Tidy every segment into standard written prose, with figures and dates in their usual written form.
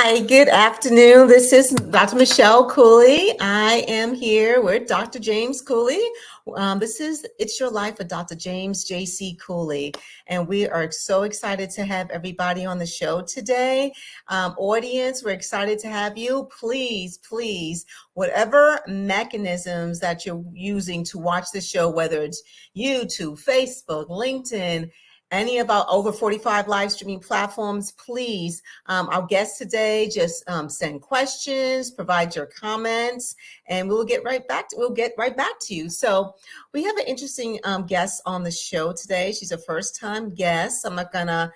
Hi, good afternoon. This is Dr. Michelle Cooley. I am here with Dr. James Cooley. This is It's Your Life with Dr. James J.C. Cooley. And we are so excited to have everybody on the show today. Audience, we're excited to have you. Please, whatever mechanisms that you're using to watch the show, whether it's YouTube, Facebook, LinkedIn, any of our over 45 live streaming platforms, please, our guests today, just send questions, provide your comments, and we'll get right back to you. So we have an interesting guest on the show today. She's a first-time guest. I'm not gonna,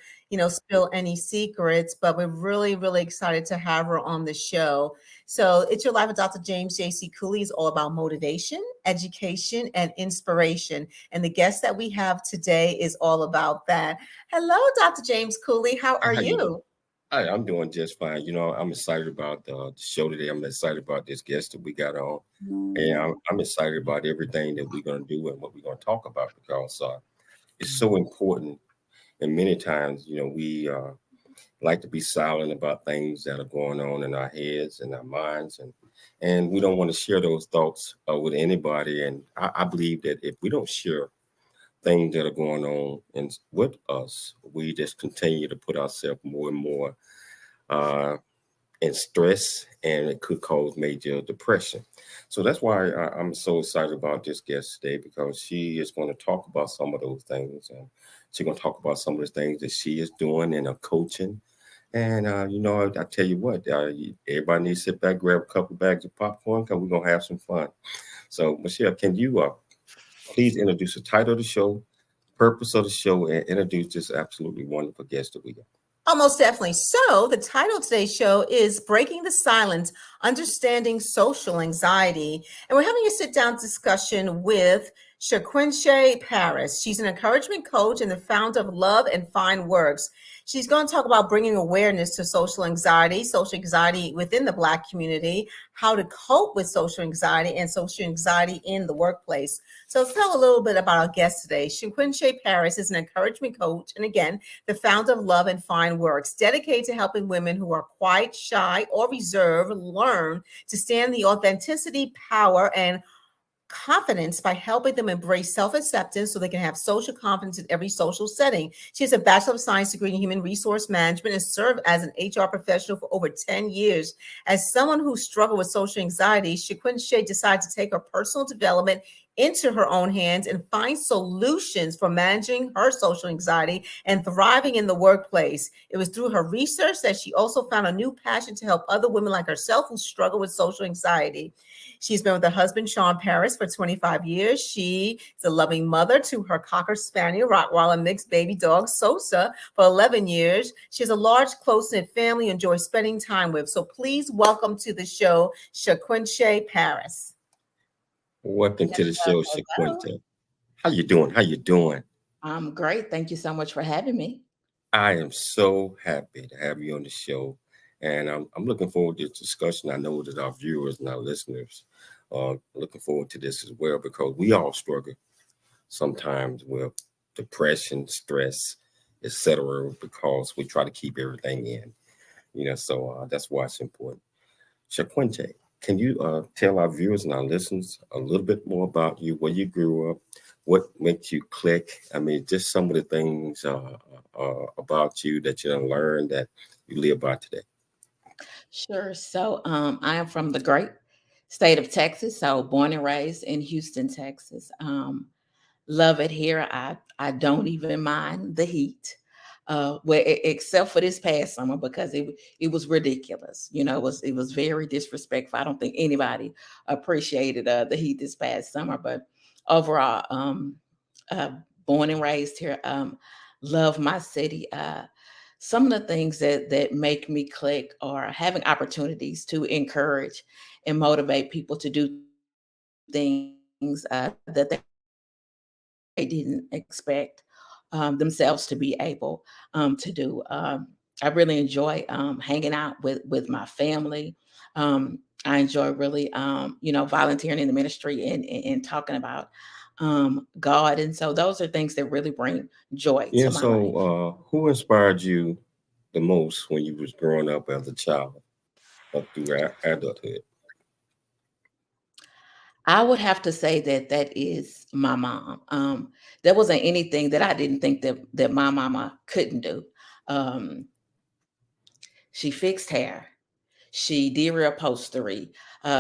spill any secrets, but we're really excited to have her on the show. So It's Your Life with Dr. James J.C. Cooley is all about motivation, education, and inspiration. And the guest that we have today is all about that. Hello, Dr. James Cooley. How are How you doing? you? Hi, I'm doing just fine. I'm excited about the show today. I'm excited about this guest that we got on. And I'm excited about everything that we're going to do and what we're going to talk about because it's so important. And many times, we like to be silent about things that are going on in our heads and our minds. And we don't want to share those thoughts with anybody. And I believe that if we don't share things that are going on with us, we just continue to put ourselves more and more uh, in stress, and it could cause major depression. So that's why I'm so excited about this guest today because she is going to talk about some of those things, and she's going to talk about some of the things that she is doing in her coaching. And I tell you what, everybody needs to sit back, grab a couple bags of popcorn, because we're gonna have some fun. So, Michelle, can you please introduce the title of the show, purpose of the show, and introduce this absolutely wonderful guest that we got. Oh, most definitely. So, the title of today's show is Breaking the Silence, Understanding Social Anxiety. And we're having a sit down discussion with Shaquin Paris. She's an encouragement coach and the founder of Love and Fine Works. She's going to talk about bringing awareness to social anxiety within the Black community, how to cope with social anxiety and social anxiety in the workplace. So, let's tell a little bit about our guest today. Shaquin Paris is an encouragement coach and, again, the founder of Love and Fine Works, dedicated to helping women who are quiet, shy, or reserved learn to stand the authenticity, power, and confidence by helping them embrace self-acceptance so they can have social confidence in every social setting. She has a Bachelor of Science degree in Human Resource Management and served as an HR professional for over 10 years. As someone who struggled with social anxiety, ShaQuinnsha decided to take her personal development into her own hands and find solutions for managing her social anxiety and thriving in the workplace. It was through her research that she also found a new passion to help other women like herself who struggle with social anxiety. She's been with her husband, Shaquin Paris, for 25 years. She is a loving mother to her Cocker Spaniel, Rottweiler mixed baby dog, Sosa, for 11 years. She has a large, close-knit family you enjoy spending time with. So please welcome to the show, Shaquin Paris. Welcome to the show, Hello. Shaquinta. How you doing? How you doing? I'm great. Thank you so much for having me. I am so happy to have you on the show, and I'm looking forward to this discussion. I know that our viewers and our listeners are looking forward to this as well because we all struggle sometimes with depression, stress, etc. Because we try to keep everything in, So that's why it's important. Shaquinta, can you tell our viewers and our listeners a little bit more about you, where you grew up, what makes you click? I mean, just some of the things about you that you learned that you live by today. Sure. So I am from the great state of Texas. So born and raised in Houston, Texas. Love it here. I don't even mind the heat. Except for this past summer because it was ridiculous. It was very disrespectful. I don't think anybody appreciated the heat this past summer, but overall, uh, born and raised here, love my city. Some of the things that make me click are having opportunities to encourage and motivate people to do things that they didn't expect themselves to be able to do. I really enjoy hanging out with my family. I enjoy really, volunteering in the ministry and talking about God. And so those are things that really bring joy Yeah. to my life. So, who inspired you the most when you was growing up as a child up through adulthood? I would have to say that that is my mom. There wasn't anything that I didn't think that my mama couldn't do. Um, she fixed hair. She did reupholstery.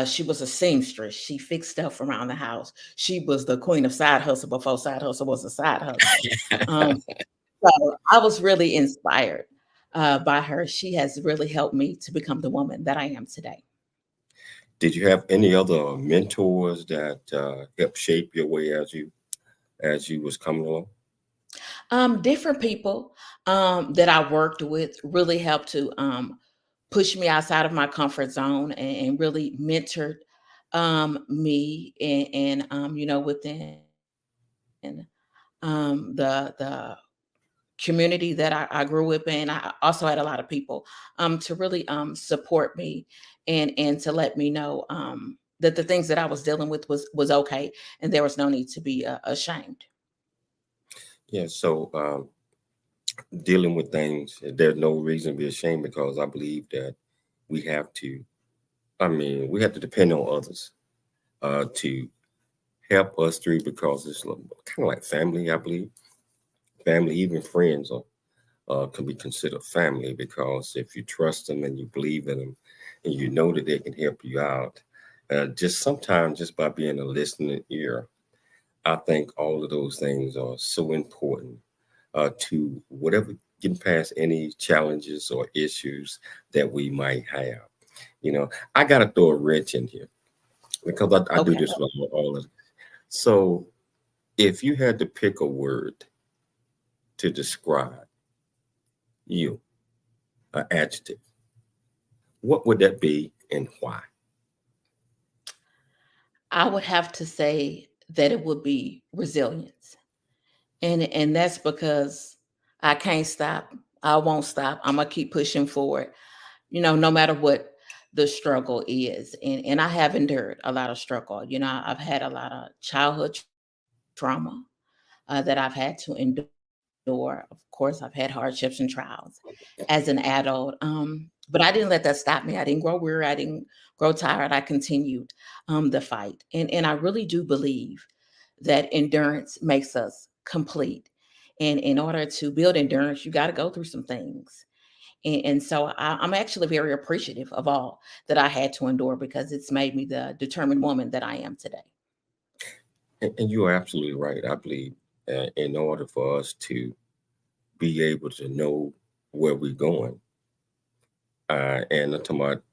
She was a seamstress. She fixed stuff around the house. She was the queen of side hustle before side hustle was a side hustle. Um, so I was really inspired by her. She has really helped me to become the woman that I am today. Did you have any other mentors that helped shape your way as you was coming along? Different people that I worked with really helped to push me outside of my comfort zone and really mentored me and within the community that I grew up in. I also had a lot of people to really support me and to let me know that the things that I was dealing with was okay and there was no need to be ashamed. Yeah. So dealing with things, there's no reason to be ashamed because I believe that we have to. I mean, we have to depend on others to help us through because it's kind of like family. I believe family, even friends, can be considered family because if you trust them and you believe in them and you know that they can help you out, just sometimes just by being a listening ear, I think all of those things are so important to whatever getting past any challenges or issues that we might have. You know, I got to throw a wrench in here because I do Okay. this with all of it. So if you had to pick a word to describe you, an adjective, what would that be and why? I would have to say that it would be resilience. And that's because I can't stop. I won't stop. I'm gonna keep pushing forward, no matter what the struggle is. And I have endured a lot of struggle. I've had a lot of childhood trauma that I've had to endure. Of course, I've had hardships and trials as an adult. But I didn't let that stop me. I didn't grow weary. I didn't grow tired. I continued the fight. And I really do believe that endurance makes us complete. And in order to build endurance, you got to go through some things. And so I'm actually very appreciative of all that I had to endure because it's made me the determined woman that I am today. And you are absolutely right. I believe in order for us to be able to know where we're going, and I'm talking about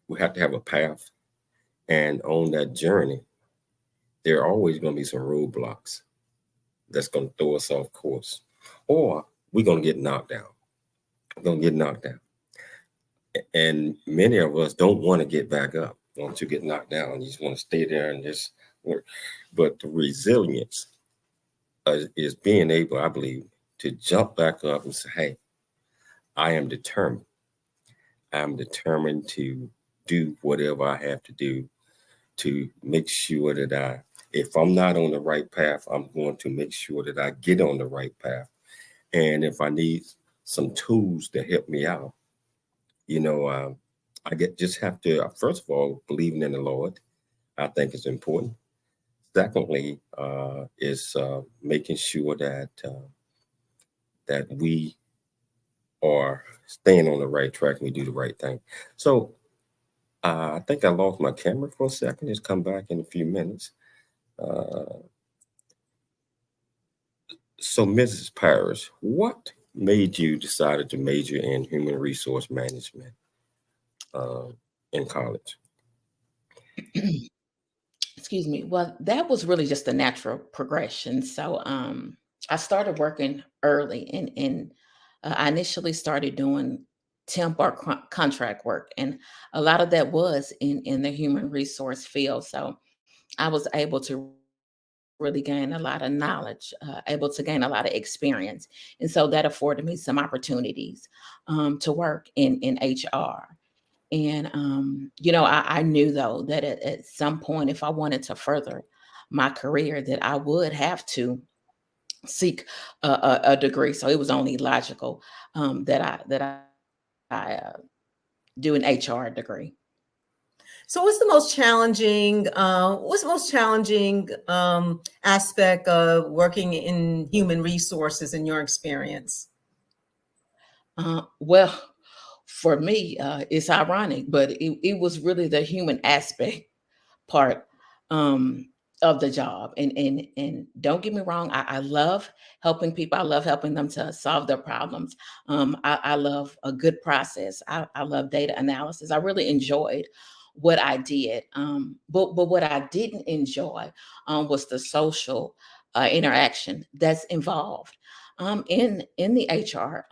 we have to have a path, and on that journey, there are always going to be some roadblocks that's going to throw us off course, or we're going to get knocked down. We're going to get knocked down. And many of us don't want to get back up. Once you get knocked down, you just want to stay there and just work. But the resilience is being able, I believe, to jump back up and say, hey, I am determined. I'm determined to do whatever I have to do to make sure that if I'm not on the right path, I'm going to make sure that I get on the right path. And if I need some tools to help me out, you know, just have to, first of all, believing in the Lord, I think is important. Secondly, is making sure that we are staying on the right track and we do the right thing. So I think I lost my camera for a second. It's come back in a few minutes. Uh, so, Mrs. Paris, what made you decide to major in human resource management uh, in college? Excuse me. Well, that was really just a natural progression. So I started working early and I initially started doing temp or contract work. And a lot of that was in the human resource field. So I was able to really gain a lot of knowledge, able to gain a lot of experience. And so that afforded me some opportunities to work in HR. And, I knew though that at some point, if I wanted to further my career, that I would have to seek a degree. So it was only logical that I do an HR degree. So what's the most challenging aspect of working in human resources in your experience? Well, for me, it's ironic, but it was really the human aspect part of the job. And don't get me wrong, I love helping people. I love helping them to solve their problems. I love a good process. I love data analysis. I really enjoyed what I did. But what I didn't enjoy was the social interaction that's involved in the HR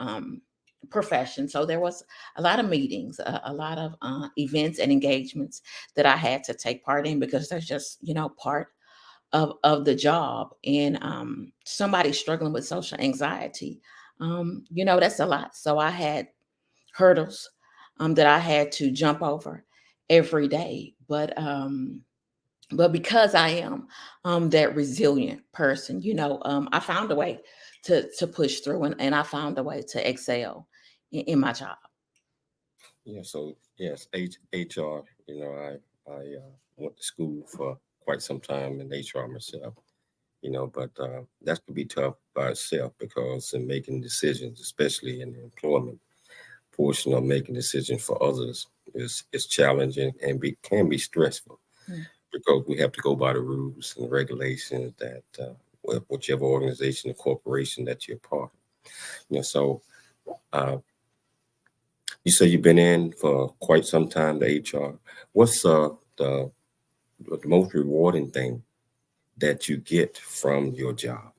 profession. So there was a lot of meetings, a lot of events and engagements that I had to take part in because that's just, part of the job. And somebody struggling with social anxiety, that's a lot. So I had hurdles that I had to jump over every day. But because I am that resilient person, I found a way to push through, and I found a way to excel in my job. Yeah. So yes, HR. I went to school for quite some time in HR myself. But that could be tough by itself because in making decisions, especially in the employment portion of making decisions for others, is challenging and can be stressful because we have to go by the rules and regulations that whichever organization or corporation that you're part of. So you say you've been in for quite some time, the HR. What's the most rewarding thing that you get from your job?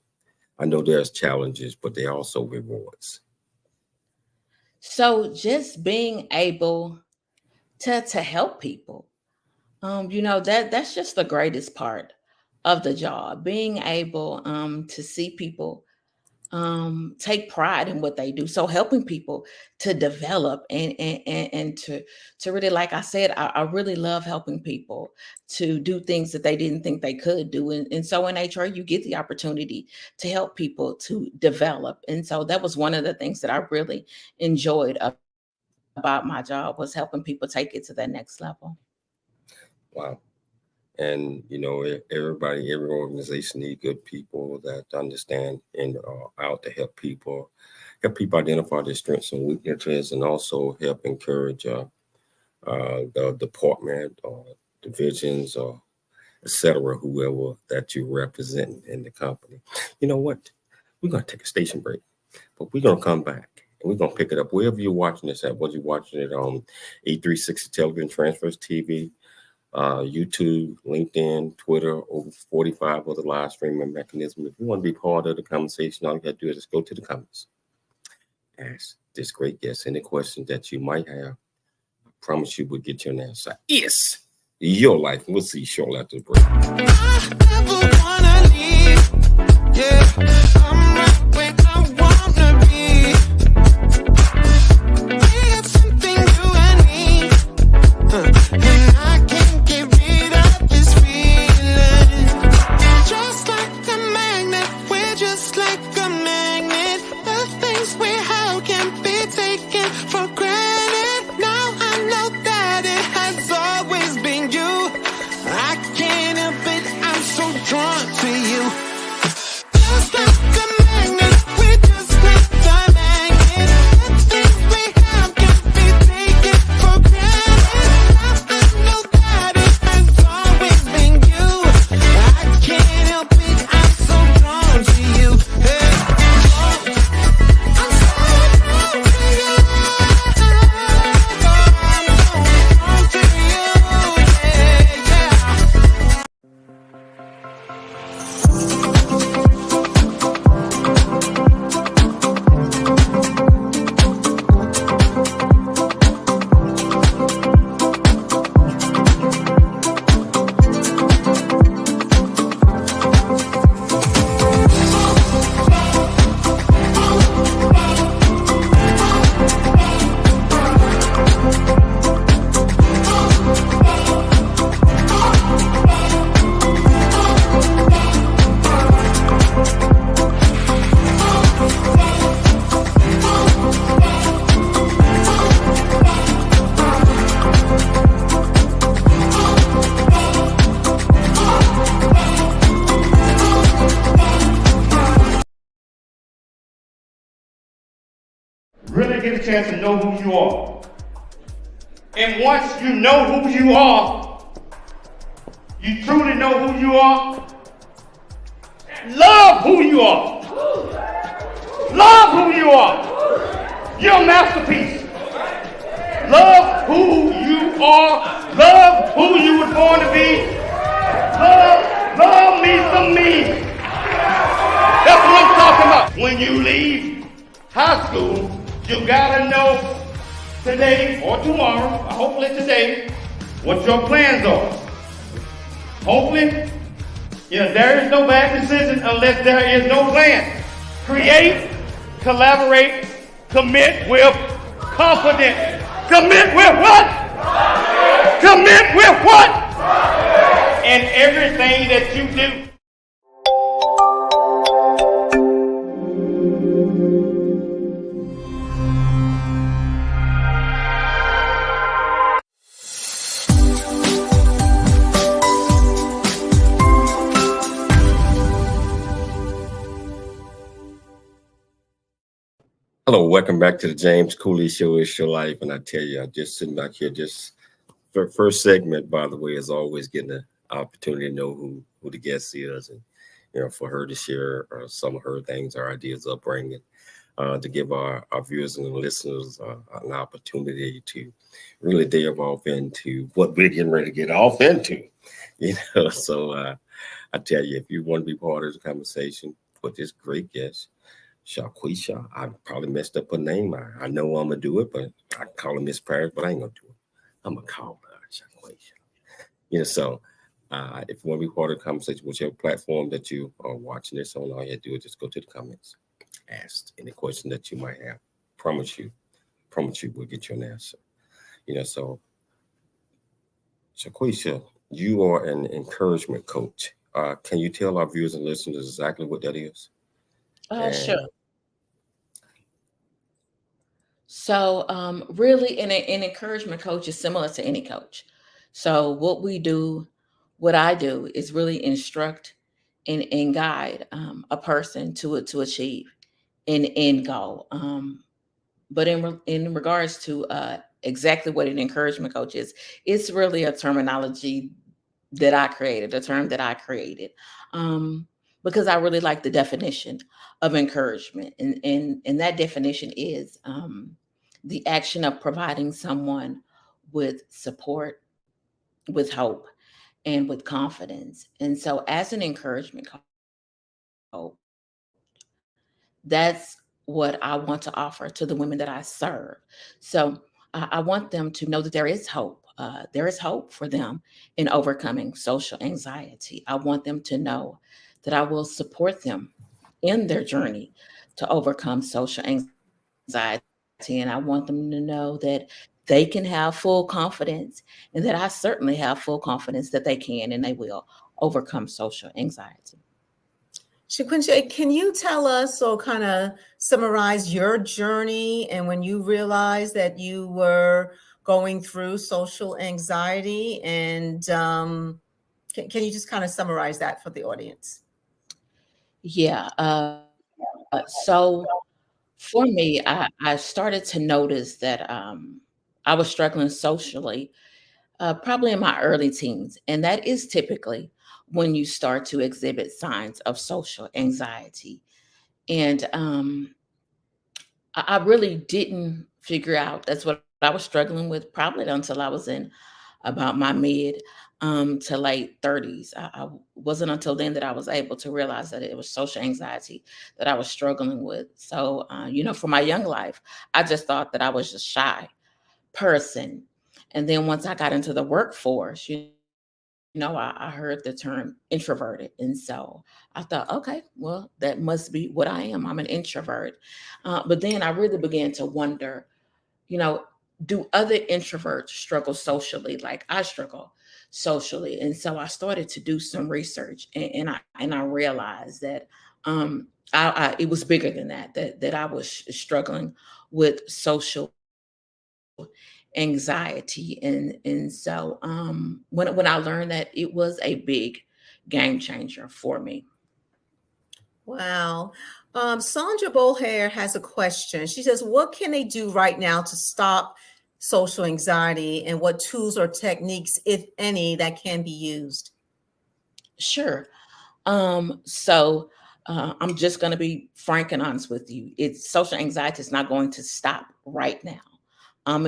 I know there's challenges, but there are also rewards. So just being able to help people, that's just the greatest part of the job. Being able to see people take pride in what they do. So helping people to develop and to really, like I said, I really love helping people to do things that they didn't think they could do. And so in HR, you get the opportunity to help people to develop. And so that was one of the things that I really enjoyed about my job, was helping people take it to that next level. Wow. And, every organization needs good people that understand and are out to help people identify their strengths and weaknesses, and also help encourage the department or divisions or et cetera, whoever that you represent in the company. You know what? We're going to take a station break, but we're going to come back. And we're going to pick it up wherever you're watching this at, whether you're watching it on 860 Television Transfers TV, YouTube, LinkedIn, Twitter, over 45 other live streaming mechanisms. If you want to be part of the conversation, all you got to do is just go to the comments. Ask this great guest any questions that you might have. I promise you we'll get you an answer. Yes, your life. We'll see you shortly after the break. I never wanna leave. Yeah, I'm right where I wanna be. We got something you and me. And I can't get rid of this feeling. Just like a magnet, we're just like a magnet. The things we have can't be taken for granted. Now I know that it has always been you. I can't help it, I'm so drawn to you. Just like a magnet, we're just like the magnet. The things we have can't be taken for granted. Now I know that it has always been you. I can't help it, I'm so drawn to you. Hey, I'm so drawn to you. I'm so drawn to you. Yeah, yeah. get a chance to know who you are. And once you know who you are, you truly know who you are, love who you are. Love who you are. You're a masterpiece. Love who you are. Love who you were born to be. Love me some me. That's what I'm talking about. When you leave high school, you gotta know today or tomorrow, hopefully today, what your plans are. Hopefully, there is no bad decision unless there is no plan. Create, collaborate, commit with confidence. Commit with what? Commit with what? And everything that you do. Hello, welcome back to the 𝐓𝐘𝐒 Show. It's your life, and I tell you, I'm just sitting back here. Just for first segment, by the way, is always getting the opportunity to know who the guest is, and for her to share some of her things, her ideas, upbringing, to give our viewers and listeners an opportunity to really delve off into what we're getting ready to get off into. So I tell you, if you want to be part of the conversation with this great guest, Shaquisha, I probably messed up her name. I know I'm gonna do it, but I call her Miss Paris, but I ain't gonna do it. I'm gonna call her Shaquisha. So if you want to be part of the conversation, whichever platform that you are watching this on, all you have to do is just go to the comments, ask any question that you might have. Promise you we'll get you an answer. So Shaquisha, you are an encouragement coach. Can you tell our viewers and listeners exactly what that is? Sure. So really, an encouragement coach is similar to any coach. So what I do is really instruct and guide a person to achieve an end goal. But in regards to exactly what an encouragement coach is, it's really a terminology that I created, a term that I created. Because I really like the definition of encouragement. And that definition is the action of providing someone with support, with hope, and with confidence. And so as an encouragement coach, that's what I want to offer to the women that I serve. So I want them to know that there is hope. There is hope for them in overcoming social anxiety. I want them to know that I will support them in their journey to overcome social anxiety. And I want them to know that they can have full confidence, and that I certainly have full confidence that they can and they will overcome social anxiety. ShaQuinnsha, can you tell us or kind of summarize your journey and when you realized that you were going through social anxiety? And can you just kind of summarize that for the audience? Yeah. So for me, I started to notice that I was struggling socially, probably in my early teens. And that is typically when you start to exhibit signs of social anxiety. And I really didn't figure out that's what I was struggling with probably until I was in about my mid to late 30s. I wasn't until then that I was able to realize that it was social anxiety that I was struggling with. So, for my young life, I just thought that I was a shy person. And then once I got into the workforce, I heard the term introverted. And so I thought, okay, well, that must be what I am. I'm an introvert. But then I really began to wonder, do other introverts struggle socially like I struggle socially? And so I started to do some research, and I realized that it was bigger than that I was struggling with social anxiety. And so when I learned that, it was a big game changer for me. Wow. Sandra Bolhair has a question. She says, what can they do right now to stop social anxiety, and what tools or techniques, if any, that can be used? Sure. I'm just going to be frank and honest with you. It's social anxiety is not going to stop right now.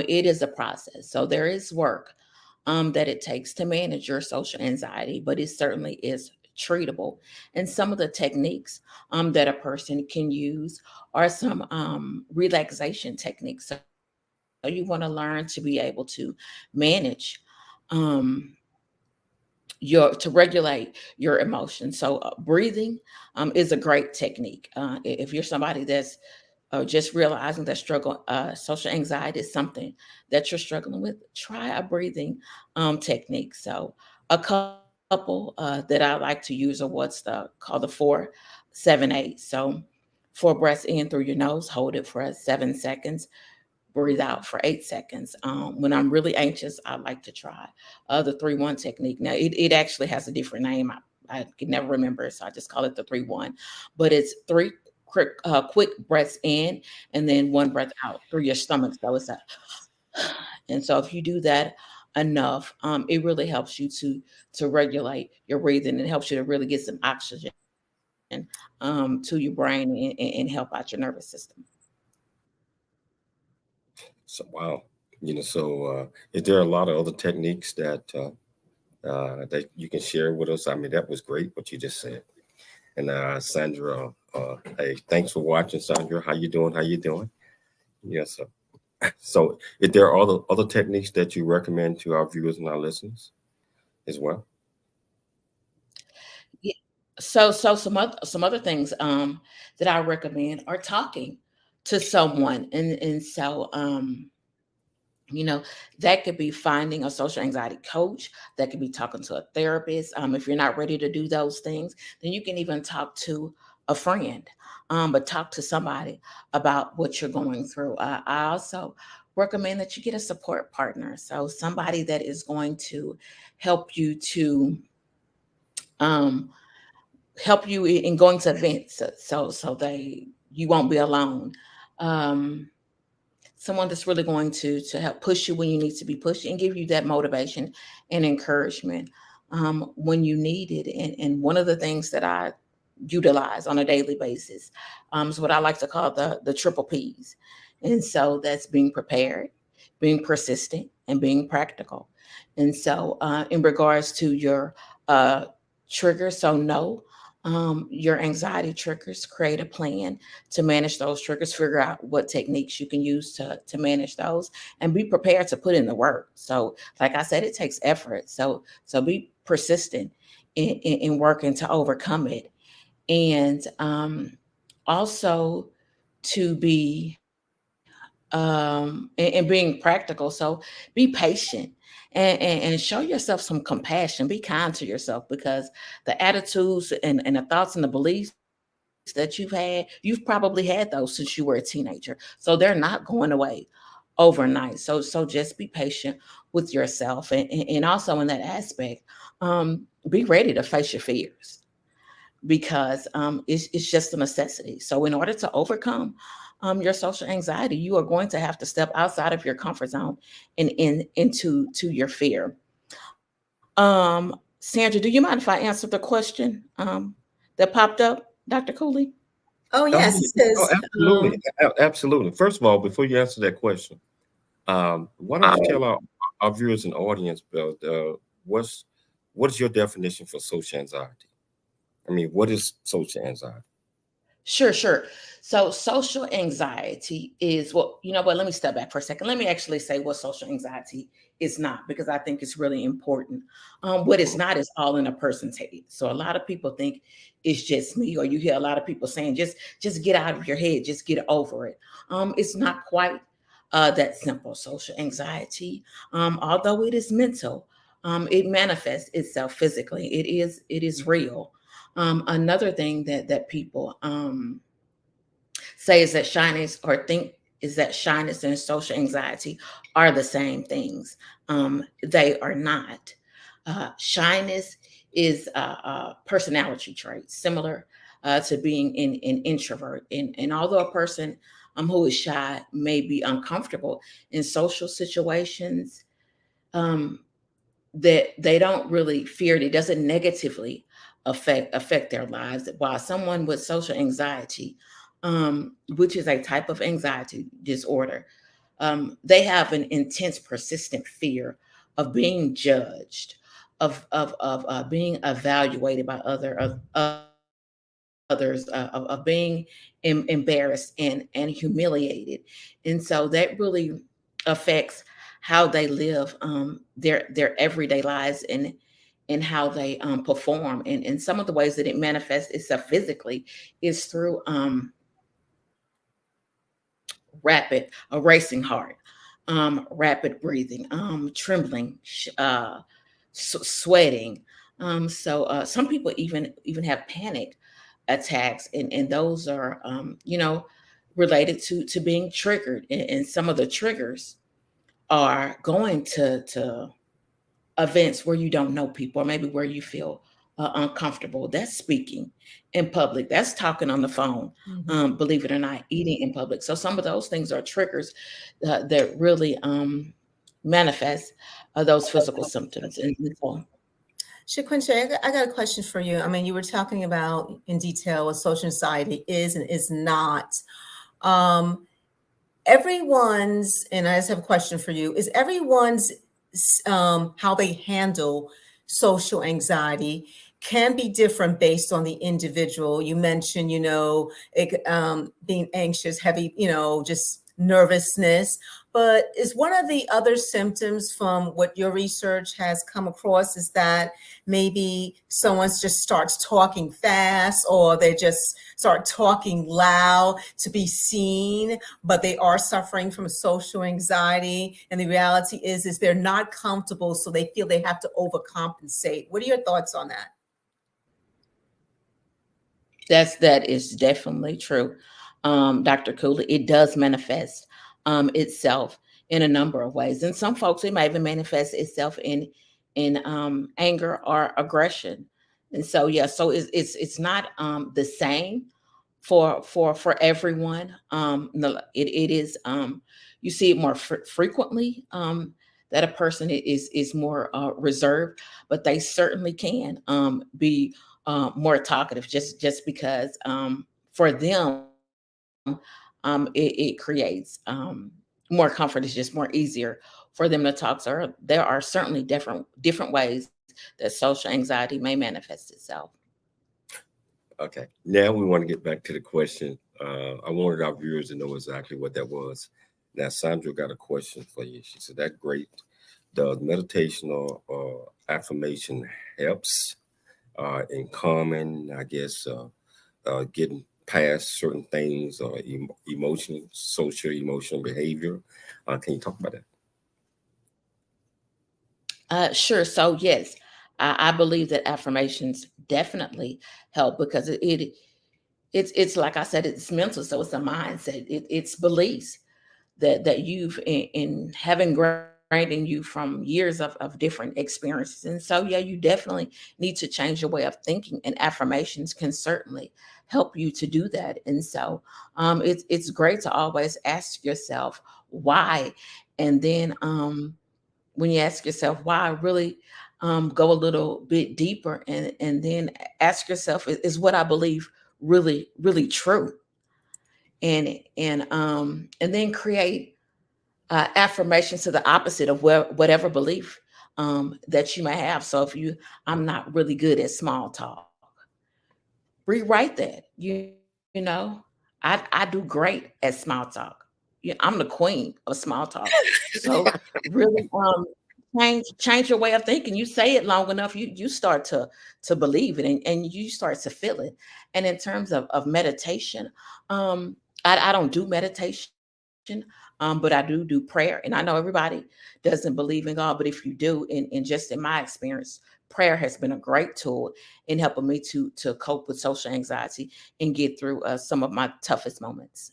It is a process. So there is work that it takes to manage your social anxiety, but it certainly is treatable. And some of the techniques that a person can use are some relaxation techniques. So you want to learn to be able to manage um, to regulate your emotions. So breathing is a great technique. If you're somebody that's just realizing that social anxiety is something that you're struggling with, try a breathing technique. So a couple that I like to use are called the 4-7-8. So 4 breaths in through your nose, hold it for 7 seconds, breathe out for 8 seconds. When I'm really anxious, I like to try the 3-1 technique. Now, it actually has a different name. I can never remember, so I just call it the 3-1. But it's 3 quick breaths in and then 1 breath out through your stomach. So it's and so if you do that enough, it really helps you to regulate your breathing. It helps you to really get some oxygen to your brain and help out your nervous system. So wow, is there a lot of other techniques that that you can share with us? I mean, that was great what you just said. And Sandra, hey, thanks for watching, Sandra. How you doing? How you doing? Yes. So, if there are other techniques that you recommend to our viewers and our listeners as well? Yeah. So some other things that I recommend are talking to someone, and so that could be finding a social anxiety coach. That could be talking to a therapist. If you're not ready to do those things, then you can even talk to a friend, but talk to somebody about what you're going through. I also recommend that you get a support partner. So somebody that is going to help you to um, help you in going to events, so they you won't be alone. Um, Someone that's really going to help push you when you need to be pushed and give you that motivation and encouragement when you need it. And one of the things that I utilize on a daily basis is what I like to call the triple P's. And so that's being prepared, being persistent, and being practical. And so in regards to your triggers, so know your anxiety triggers, create a plan to manage those triggers, figure out what techniques you can use to manage those, and be prepared to put in the work. So like I said, it takes effort. So be persistent in working to overcome it. And also to be and being practical. So be patient and show yourself some compassion. Be kind to yourself, because the attitudes and the thoughts and the beliefs that you've probably had those since you were a teenager. So they're not going away overnight. So just be patient with yourself, and also in that aspect, be ready to face your fears, because it's just a necessity. So in order to overcome your social anxiety, you are going to have to step outside of your comfort zone and into your fear. Sandra, do you mind if I answer the question that popped up, Dr. Coie? Oh, yes. It says, Absolutely. Absolutely. First of all, before you answer that question, why don't you tell our viewers and audience, Bill, what is your definition for social anxiety? I mean, what is social anxiety? Sure. So social anxiety is, well, you know what, let me step back for a second. Let me actually say what social anxiety is not, because I think it's really important. What it's not is all in a person's head. So a lot of people think it's just me, or you hear a lot of people saying, just get out of your head, just get over it. It's not quite that simple. Social anxiety, although it is mental, it manifests itself physically. It is real. Another thing that people say is that shyness, or think is that shyness and social anxiety are the same things. They are not. Shyness is personality traits similar to being an introvert. And although a person who is shy may be uncomfortable in social situations, that they don't really fear it. It doesn't negatively affect their lives. While someone with social anxiety, which is a type of anxiety disorder, they have an intense, persistent fear of being judged, of being evaluated by others, of being embarrassed and humiliated, and so that really affects how they live their everyday lives and how they perform. And some of the ways that it manifests itself physically is through rapid, a racing heart, rapid breathing, trembling, sweating. So some people even have panic attacks, and those are related to being triggered. And some of the triggers are going to events where you don't know people, or maybe where you feel uncomfortable. That's speaking in public. That's talking on the phone. Believe it or not, eating in public. So some of those things are triggers that really manifest those physical symptoms. And so, ShaQuinnsha, I got a question for you. I mean, you were talking about in detail what social anxiety is and is not. Everyone's, and I just have a question for you, is everyone's how they handle social anxiety can be different based on the individual. You mentioned, being anxious, heavy, just nervousness. But is one of the other symptoms from what your research has come across is that maybe someone just starts talking fast, or they just start talking loud to be seen, but they are suffering from social anxiety. And the reality is they're not comfortable, so they feel they have to overcompensate. What are your thoughts on that? that is definitely true, Dr. Cooley. It does manifest itself in a number of ways, and some folks, it might even manifest itself in anger or aggression. And so yeah, so it's not the same for everyone. No, it is you see it more frequently, that a person is more reserved, but they certainly can be more talkative, just because for them it creates more comfort. It's just more easier for them to talk. So there are certainly different ways that social anxiety may manifest itself. Okay, now we want to get back to the question. I wanted our viewers to know exactly what that was. Now, Sandra got a question for you. She said, "That great. Does meditation or affirmation helps in calming, I guess, getting past certain things or social emotional behavior? Can you talk about that?" Sure. So yes, I believe that affirmations definitely help, because it's like I said, it's mental, so it's a mindset. It's beliefs that you've in having ingrained in you from years of different experiences. And so yeah, you definitely need to change your way of thinking, and affirmations can certainly help you to do that. And so it's great to always ask yourself why, and then when you ask yourself why, really go a little bit deeper, and then ask yourself, is what I believe really true? And then create affirmations to the opposite of whatever belief that you may have. So if I'm not really good at small talk, rewrite that. You know, I do great at small talk. Yeah, I'm the queen of small talk. So really change your way of thinking. You say it long enough, you start to believe it, and you start to feel it. And in terms of meditation, I don't do meditation, but I do prayer. And I know everybody doesn't believe in God, but if you do, and just in my experience, prayer has been a great tool in helping me to cope with social anxiety and get through some of my toughest moments.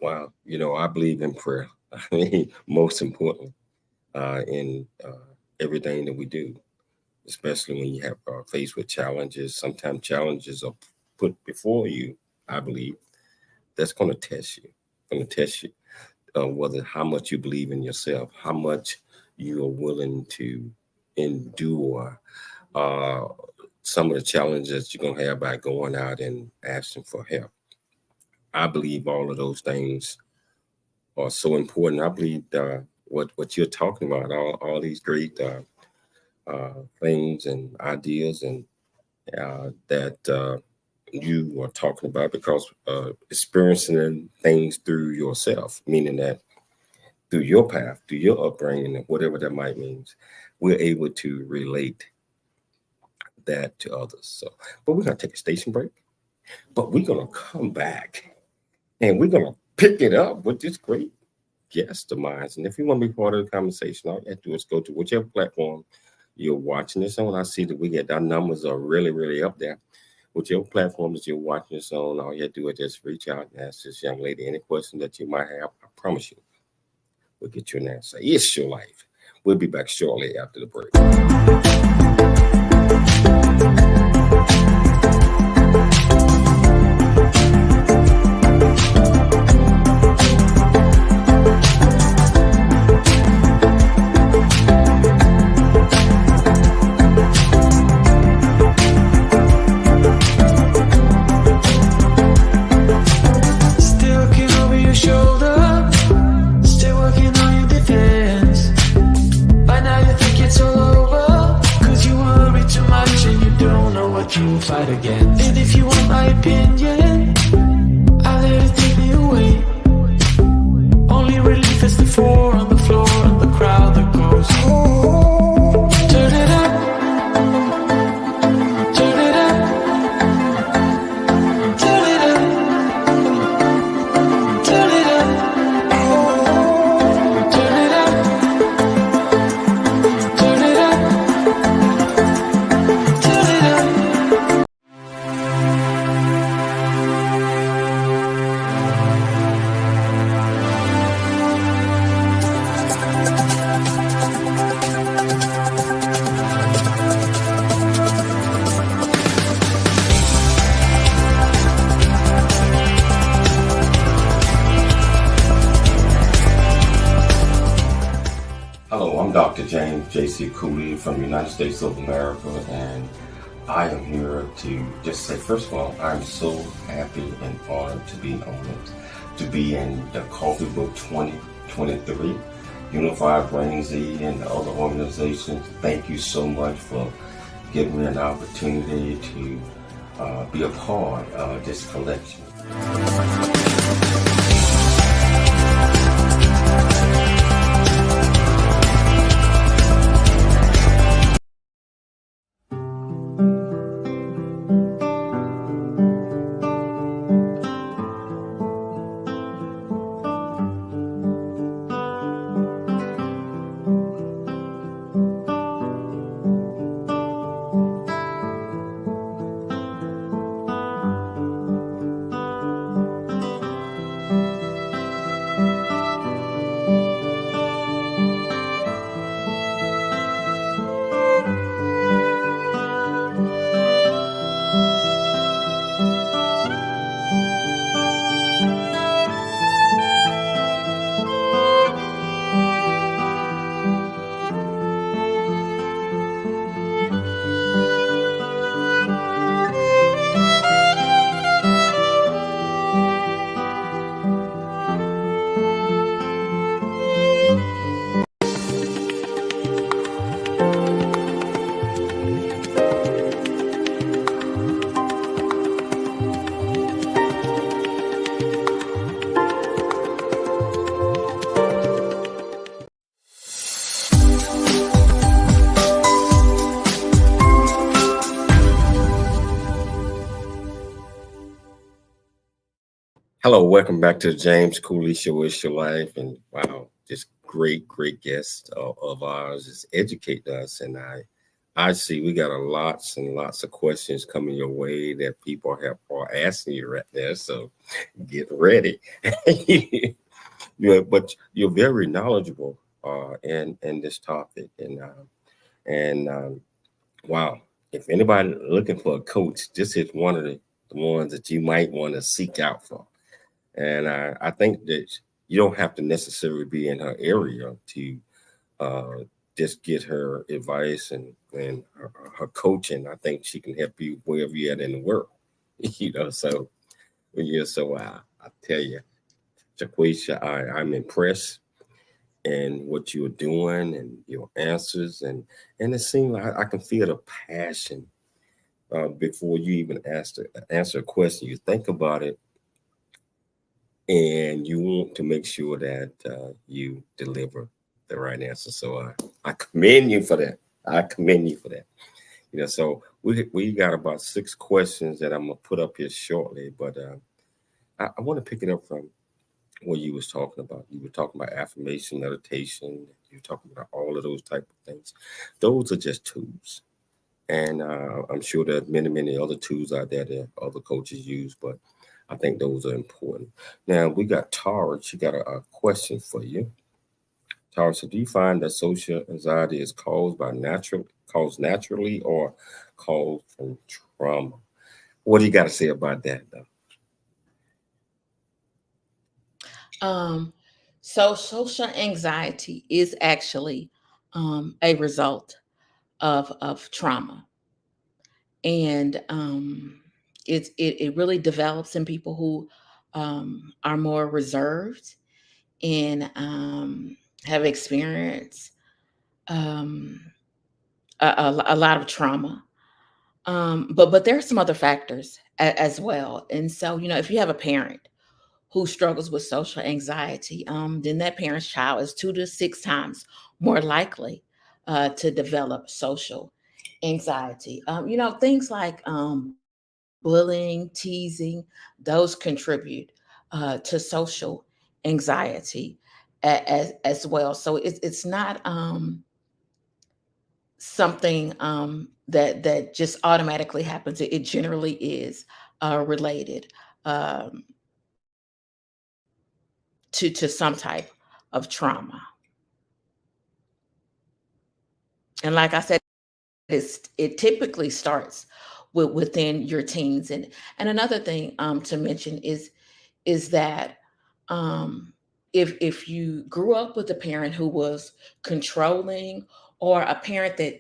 Wow, I believe in prayer. I mean, most important in everything that we do. especially when you have faced with challenges. Sometimes challenges are put before you, I believe, that's going to test you. Going to test you whether how much you believe in yourself, how much you are willing to endure some of the challenges you're going to have by going out and asking for help. I believe all of those things are so important. I believe what you're talking about, all these great things and ideas and that you are talking about, because experiencing things through yourself, meaning that through your path, through your upbringing, and whatever that might mean, we're able to relate that to others. So, but we're going to take a station break, but we're going to come back and we're going to pick it up with this great guest of mine. And if you want to be part of the conversation, all you have to do is go to whichever platform you're watching this on. I see that our numbers are really, really up there. Whichever platform that you're watching this on, all you have to do is just reach out and ask this young lady any question that you might have. I promise you, we'll get you an answer. It's your life. We'll be back shortly after the break. You fight again. And if you want my opinion, I let it take me away. Only relief is the four on the floor and the crowd that goes, oh, turn it up, turn it up, turn it up, turn it up, oh, turn it up, turn it up, turn it up. Hello, I'm Dr. James J.C. Coie from the United States of America, and I am here to just say, first of all, I'm so happy and honored to be on it, to be in the Coffee Book 2023, Unified Brain Z and the other organizations. Thank you so much for giving me an opportunity to be a part of this collection. Hello, welcome back to the James Cooley Show. It's your life, and wow, just great guest of ours is educate us, and I see we got lots and lots of questions coming your way that people are asking you right there. So get ready. But you're very knowledgeable in this topic, and wow, if anybody looking for a coach, this is one of the ones that you might want to seek out for. And I think that you don't have to necessarily be in her area to uh, just get her advice and her coaching. I think she can help you wherever you're at in the world. So yeah, so I tell you, Shaquisha, I'm impressed and what you're doing and your answers and it seems like I can feel the passion before you even answer a question. You think about it and you want to make sure that you deliver the right answer. So I commend you for that. I commend you for that. So we got about 6 questions that I'm gonna put up here shortly, but I want to pick it up from what you was talking about. You were talking about affirmation, meditation. You were talking about all of those type of things. Those are just tools. And I'm sure there's many, many other tools out there that other coaches use, but I think those are important. Now, we got Tara. She got a question for you. Tara, so do you find that social anxiety is caused naturally or caused from trauma? What do you got to say about that, though? So social anxiety is actually a result of trauma, and it really develops in people who are more reserved and have experienced um, a lot of trauma. But there are some other factors as well, and so if you have a parent who struggles with social anxiety, then that parent's child is 2 to 6 times more likely to develop social anxiety. Things like bullying, teasing, those contribute to social anxiety as well. So it's not something that just automatically happens. It generally is related. Um, to some type of trauma. And like I said, it typically starts within your teens. And another thing to mention is that if you grew up with a parent who was controlling or a parent that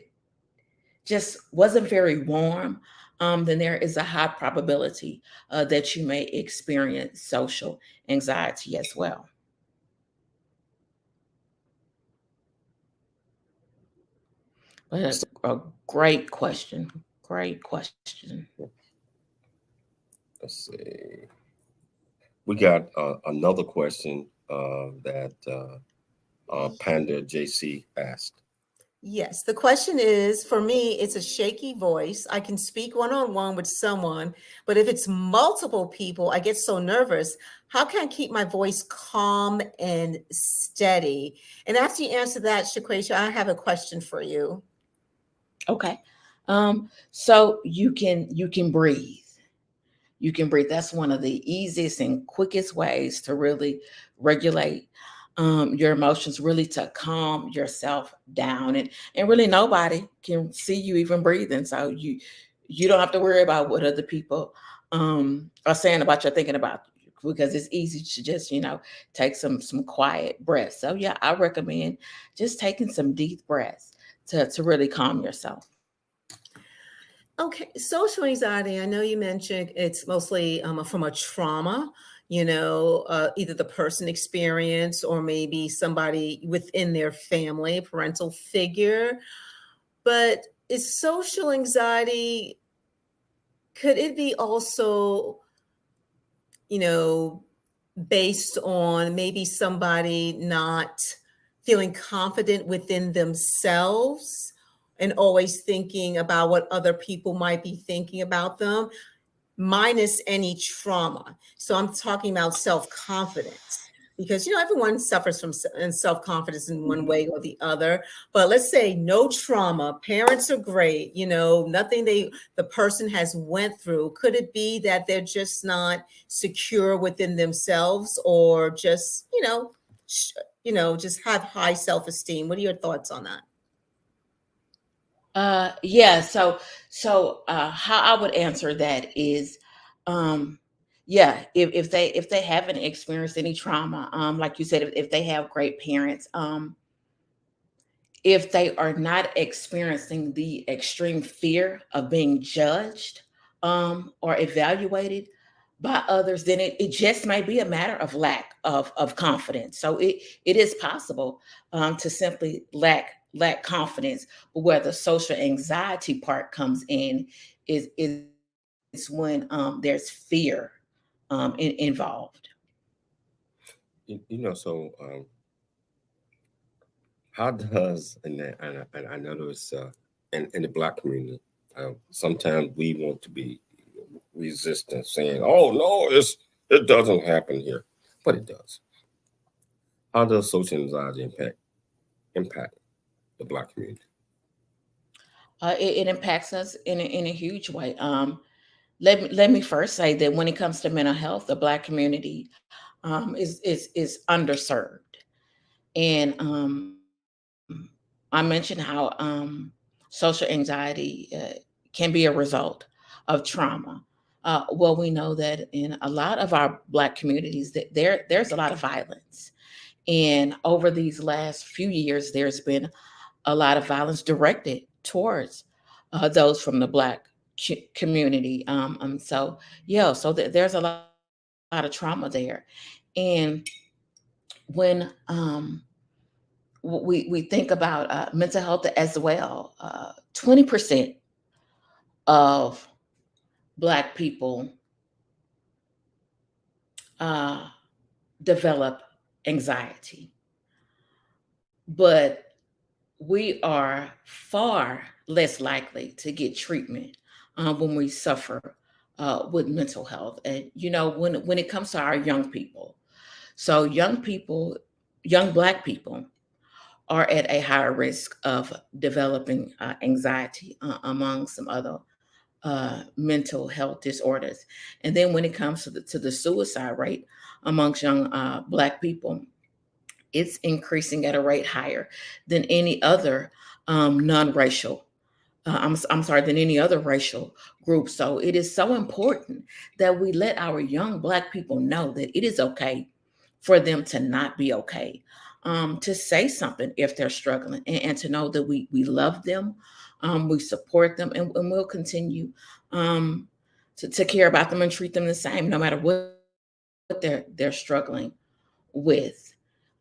just wasn't very warm, then there is a high probability that you may experience social anxiety as well. But a great question. Great question. Let's see. We got another question that Panda JC asked. Yes, the question is, for me, it's a shaky voice. I can speak one-on-one with someone, but if it's multiple people, I get so nervous. How can I keep my voice calm and steady? And after you answer that, Shaquisha, I have a question for you. Okay. So you can breathe. You can breathe. That's one of the easiest and quickest ways to really regulate your emotions, really to calm yourself down. And really nobody can see you even breathing. So you don't have to worry about what other people are saying about you, thinking about you, because it's easy to just, take some quiet breaths. So yeah, I recommend just taking some deep breaths to really calm yourself. Okay, social anxiety. I know you mentioned it's mostly from a trauma, either the person experience or maybe somebody within their family, parental figure. But is social anxiety, could it be also, you know, based on maybe somebody not feeling confident within themselves and always thinking about what other people might be thinking about them, minus any trauma? So I'm talking about self-confidence, because everyone suffers from self-confidence in one way or the other. But let's say no trauma, parents are great, nothing the person has went through. Could it be that they're just not secure within themselves, or just just have high self-esteem? What are your thoughts on that? Yeah. So how I would answer that is, um, yeah, if they haven't experienced any trauma, like you said, if they have great parents, if they are not experiencing the extreme fear of being judged, or evaluated by others, then it just may be a matter of lack of confidence. So it is possible, to simply lack confidence, but where the social anxiety part comes in is when, there's fear, involved. So how does and I know it's in the Black community, sometimes we want to be resistant, saying, "Oh no, it doesn't happen here," but it does. How does social anxiety impact the Black community? It impacts us in a huge way. Let me first say that when it comes to mental health, the Black community, is underserved, and I mentioned how, social anxiety, can be a result of trauma. Well, we know that in a lot of our Black communities, that there's a lot of violence, and over these last few years, there's been a lot of violence directed towards, those from the Black community. So yeah, so there's a lot of trauma there, and when, we think about, mental health as well, 20% of Black people, uh, develop anxiety, but we are far less likely to get treatment, when we suffer, with mental health. And when it comes to our young people, so young Black people are at a higher risk of developing, anxiety, among some other, mental health disorders. And then when it comes to the suicide rate amongst young, Black people, it's increasing at a rate higher than any other, non-racial. I'm sorry, than any other racial group. So it is so important that we let our young Black people know that it is okay for them to not be okay, to say something if they're struggling, and to know that we love them, we support them, and we'll continue, um, to care about them and treat them the same, no matter what they're struggling with.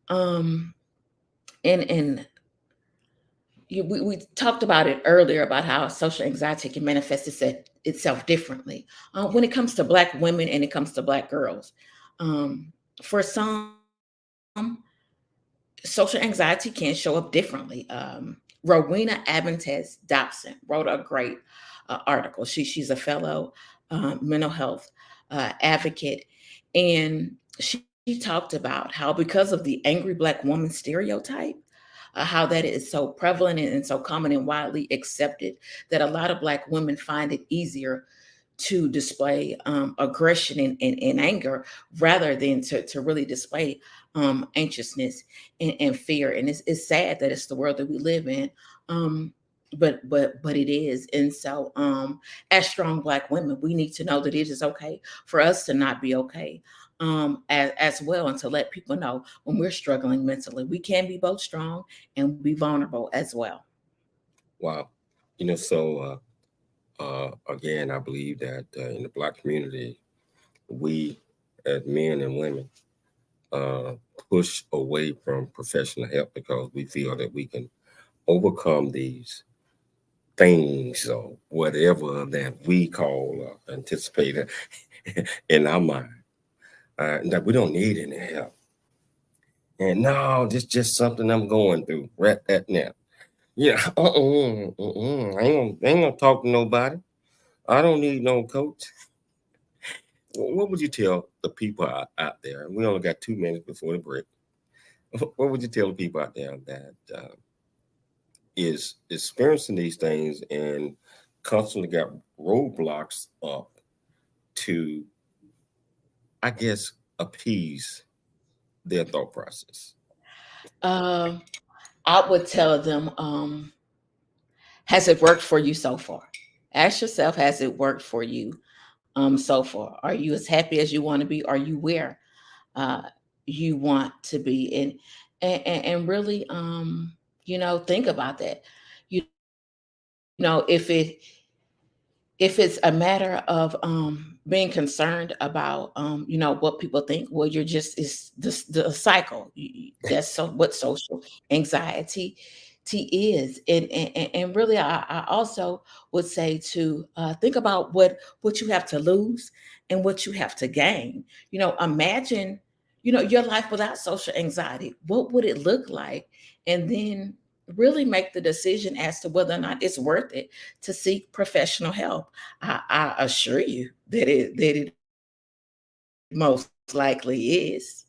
Um, and we talked about it earlier about how social anxiety can manifest itself differently, when it comes to Black women and it comes to Black girls. For some, social anxiety can show up differently. Rowena Abentes Dobson wrote a great, article. She's a fellow, mental health, advocate, and she talked about how, because of the angry Black woman stereotype, how that is so prevalent and so common and widely accepted, that a lot of Black women find it easier to display, aggression and anger, rather than to really display, anxiousness and fear. And it's sad that it's the world that we live in. But it is. And so, as strong Black women, we need to know that it is okay for us to not be okay, as well, and to let people know when we're struggling mentally, we can be both strong and be vulnerable as well. Wow. So again, I believe that in the Black community, we as men and women uh, push away from professional help because we feel that we can overcome these things or whatever that we call anticipated in our mind, that we don't need any help. And no, this just something I'm going through right at now. Yeah, I ain't gonna talk to nobody. I don't need no coach. What would you tell the people out there? We only got 2 minutes before the break. What would you tell the people out there that is experiencing these things and constantly got roadblocks up to, I guess, appease their thought process? Um, I would tell them, has it worked for you so far? Ask yourself, has it worked for you so far? Are you as happy as you want to be? Are you where you want to be? And really, think about that. You know, if it's a matter of being concerned about what people think, well, you're just, it's the cycle. That's what social anxiety is. And really, I also would say to think about what you have to lose and what you have to gain. Imagine your life without social anxiety. What would it look like? And then really make the decision as to whether or not it's worth it to seek professional help. I assure you that it most likely is.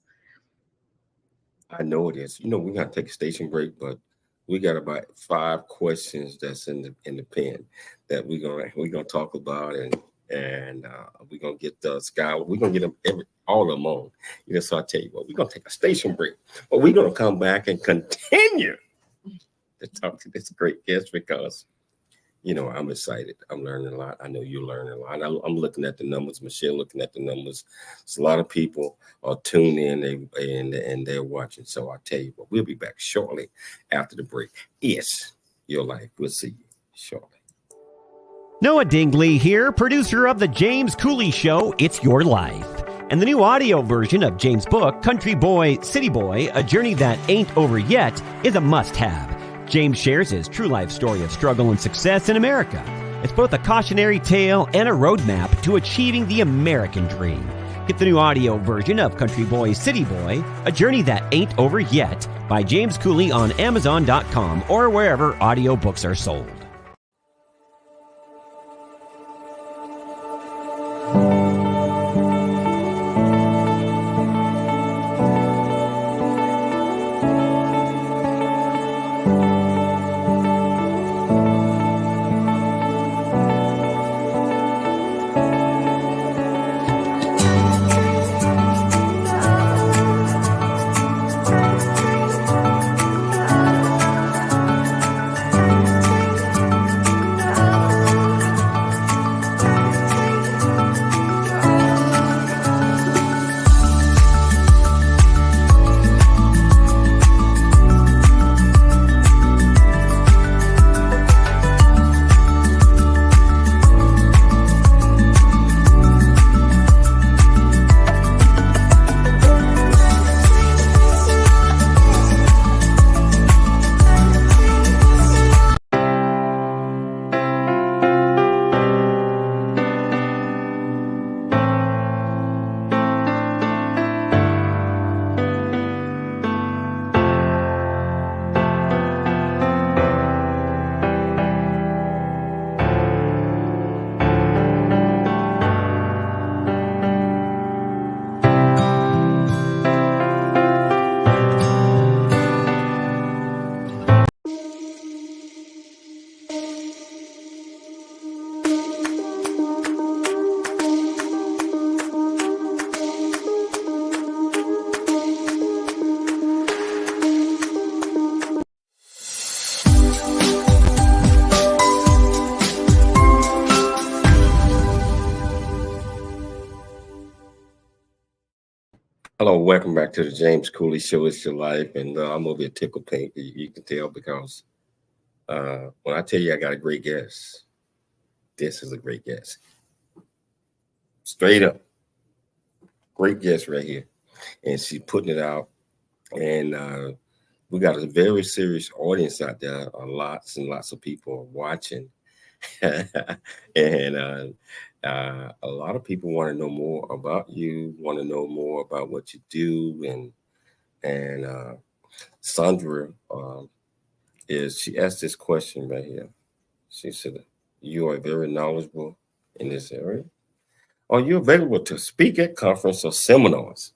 I know it is. We're gonna take a station break, but we got about 5 questions that's in the pen that we're gonna talk about, and we're gonna get Skylar. We're gonna get them all of them on. So I tell you what, we're gonna take a station break, but we're gonna come back and continue to talk to this great guest because I'm excited. I'm learning a lot. I know you're learning a lot. I'm looking at the numbers. Michelle looking at the numbers. It's a lot of people are tuned in and they're watching. So I tell you what, we'll be back shortly after the break. It's your life. We'll see you shortly. Noah Dingley here, producer of The 𝐓𝐘𝐒 Show, It's Your Life. And the new audio version of James' book, Country Boy, City Boy, A Journey That Ain't Over Yet, is a must-have. James shares his true life story of struggle and success in America. It's both a cautionary tale and a roadmap to achieving the American dream. Get the new audio version of Country Boy, City Boy, A Journey That Ain't Over Yet by 𝐓𝐘𝐒 on Amazon.com or wherever audiobooks are sold. Hello, welcome back to the 𝐓𝐘𝐒 Show. It's Your Life, and I'm gonna be a tickle pink. You can tell because when I tell you I got a great guest, this is a great guest. Straight up, great guest right here, and she's putting it out. And we got a very serious audience out there. Lots and lots of people are watching, and a lot of people want to know more about you, want to know more about what you do, and Sandra she asked this question right here. She said, "You are very knowledgeable in this area. Are you available to speak at conference or seminars?"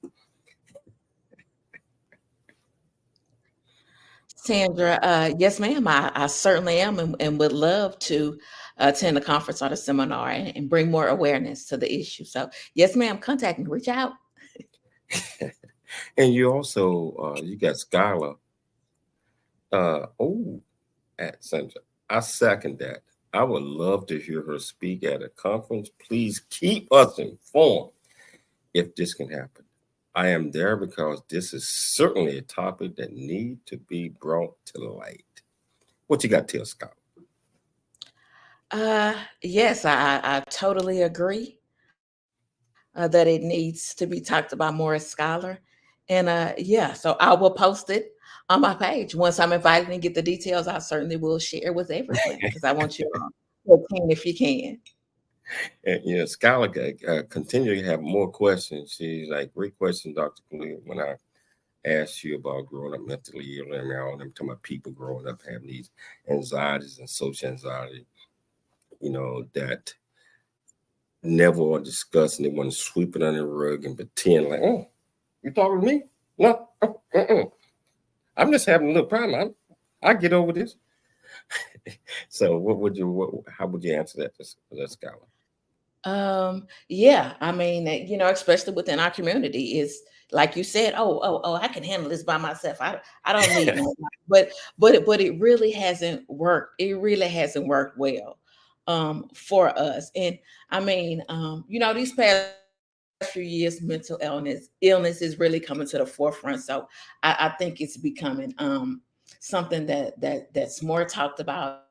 Sandra, yes, ma'am. I certainly am, and would love to attend a conference or a seminar and bring more awareness to the issue. So, yes, ma'am. Contact me. Reach out. And you also you got Skylar. At Sandra. I second that. I would love to hear her speak at a conference. Please keep us informed if this can happen. I am there because this is certainly a topic that needs to be brought to light. What you got to tell Scott? Yes, I totally agree that it needs to be talked about more as scholar. And yeah, so I will post it on my page. Once I'm invited and get the details, I certainly will share with everyone because I want you to attend if you can. And you know, Skylar continue to have more questions. She's like, great question, Dr. Coie. When I asked you about growing up mentally ill and all them talking about people growing up having these anxieties and social anxiety, you know, that never are discussed and they want to sweep it under the rug and pretend like, oh, you talking to me? No, I'm just having a little problem. I get over this. So how would you answer that, Skylar? Yeah, I mean, especially within our community, is like you said, oh, I can handle this by myself. I don't need no. But it really hasn't worked. It really hasn't worked well for us. And I mean, these past few years, mental illness is really coming to the forefront. So I think it's becoming something that's more talked about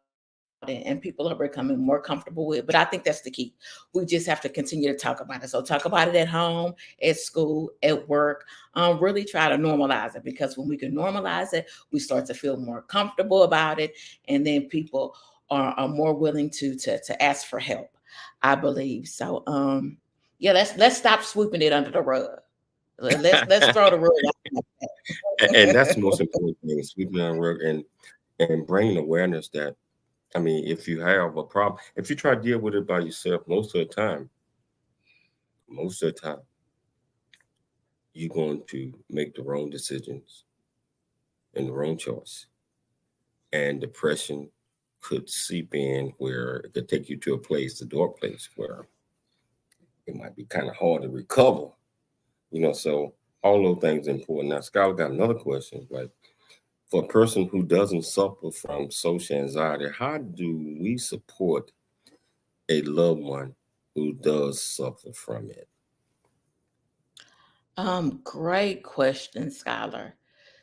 and people are becoming more comfortable with. But I think that's the key. We just have to continue to talk about it. So talk about it at home, at school, at work. Really try to normalize it, because when we can normalize it, we start to feel more comfortable about it, and then people are more willing to ask for help, I believe. So yeah, let's stop sweeping it under the rug. Let's throw the rug out. And that's the most important thing, sweeping under the rug and bringing awareness that, I mean, if you have a problem, if you try to deal with it by yourself, most of the time, you're going to make the wrong decisions and the wrong choice. And depression could seep in where it could take you to a dark place where it might be kind of hard to recover. So all those things are important. Now, Skylar got another question, like, for a person who doesn't suffer from social anxiety, how do we support a loved one who does suffer from it? Great question, Scholar.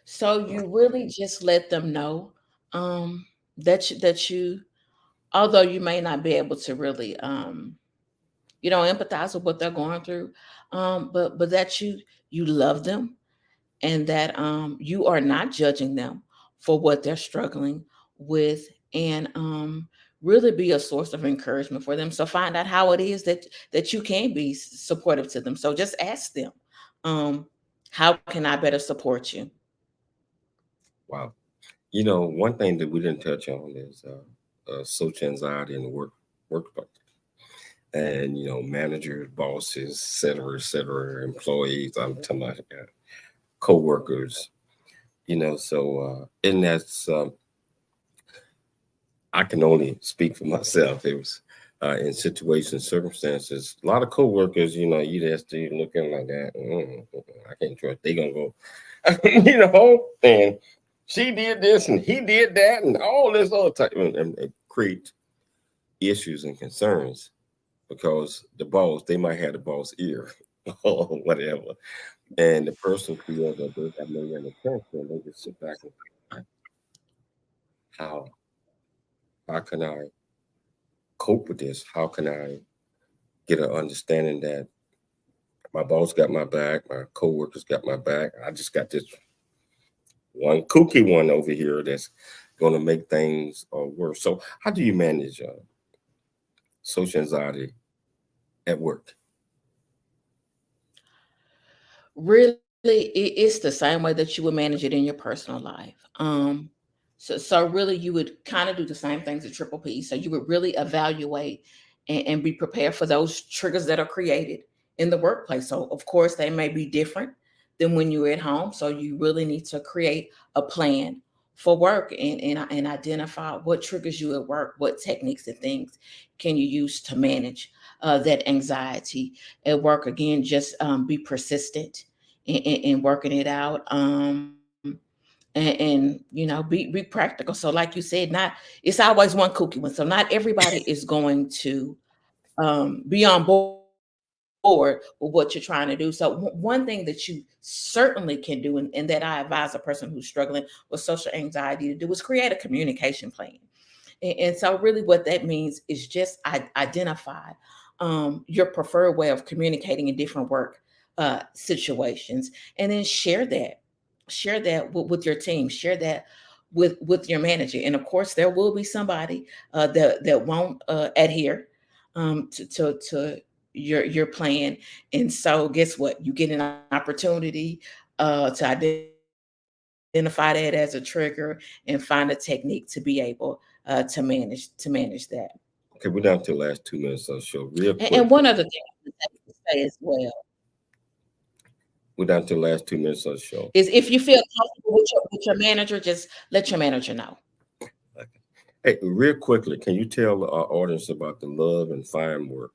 So you really just let them know that you, although you may not be able to really empathize with what they're going through, but that you love them, and that you are not judging them for what they're struggling with, and really be a source of encouragement for them. So find out how it is that you can be supportive to them. So just ask them, how can I better support you? Wow. One thing that we didn't touch on is social anxiety in the workplace. And, managers, bosses, et cetera, employees, I'm talking about co-workers, so and that's I can only speak for myself. It was in circumstances, a lot of co-workers, you'd have to looking like that. I can't trust. They gonna go, and she did this and he did that and all this other type, and it create issues and concerns because the boss, they might have the boss ear or whatever. And the person feels that they have no attention, they just sit back and think, how can I cope with this? How can I get an understanding that my boss got my back, my coworkers got my back? I just got this one kooky one over here that's going to make things worse. So how do you manage social anxiety at work? Really, it's the same way that you would manage it in your personal life. So really, you would kind of do the same things at Triple P. So you would really evaluate and be prepared for those triggers that are created in the workplace. So of course, they may be different than when you're at home. So you really need to create a plan for work and identify what triggers you at work, what techniques and things can you use to manage that anxiety at work. Again, just be persistent in working it out. and you know, be practical. So like you said, it's always one kooky one. So not everybody is going to be on board with what you're trying to do. So one thing that you certainly can do, and that I advise a person who's struggling with social anxiety to do, is create a communication plan. And so really what that means is just identify your preferred way of communicating in different work situations, and then share that with your team, share that with your manager. And of course there will be somebody that won't adhere to your plan. And so guess what? You get an opportunity to identify that as a trigger and find a technique to be able to manage that. Okay, we're down to the last 2 minutes of the show. Real quick. And one other thing I would say as well We're down to the last 2 minutes of the show. is, if you feel comfortable with your manager, just let your manager know. Okay. Hey, real quickly, can you tell our audience about the Love and Find work?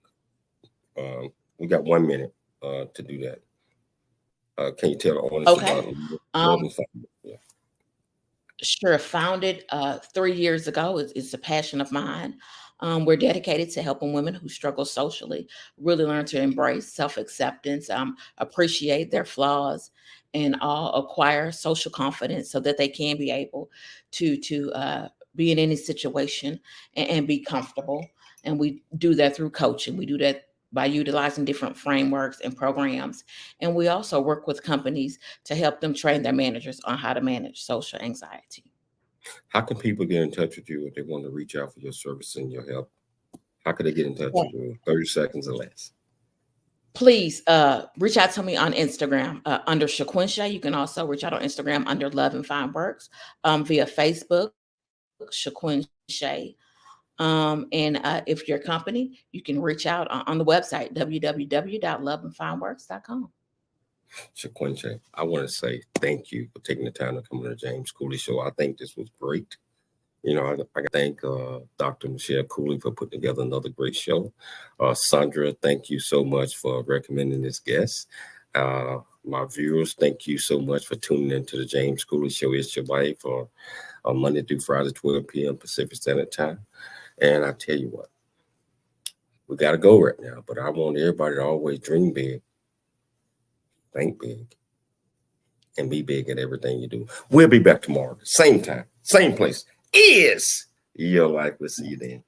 We got 1 minute to do that. Can you tell the audience about Love and Find? Yeah. Sure. Founded 3 years ago. It's a passion of mine. We're dedicated to helping women who struggle socially really learn to embrace self-acceptance, appreciate their flaws, and acquire social confidence so that they can be able to be in any situation and be comfortable. And we do that through coaching. We do that by utilizing different frameworks and programs. And we also work with companies to help them train their managers on how to manage social anxiety. How can people get in touch with you if they want to reach out for your service and your help? How can they get in touch with you? 30 seconds or less. Please reach out to me on Instagram under ShaQuinnsha. You can also reach out on Instagram under Love and Find Works, via Facebook, ShaQuinnsha. And if you're a company, you can reach out on the website, www.loveandfindworks.com. ShaQuinnsha, I want to say thank you for taking the time to come on the James Cooley Show. I think this was great. You know, I thank Dr. Michelle Cooley for putting together another great show. Sandra, thank you so much for recommending this guest. My viewers, thank you so much for tuning into the James Cooley Show. It's your life on Monday through Friday, 12 p.m. Pacific Standard Time. And I tell you what, we got to go right now, but I want everybody to always dream big, think big, and be big at everything you do. We'll be back tomorrow, same time, same place. Is your life. We'll see you then.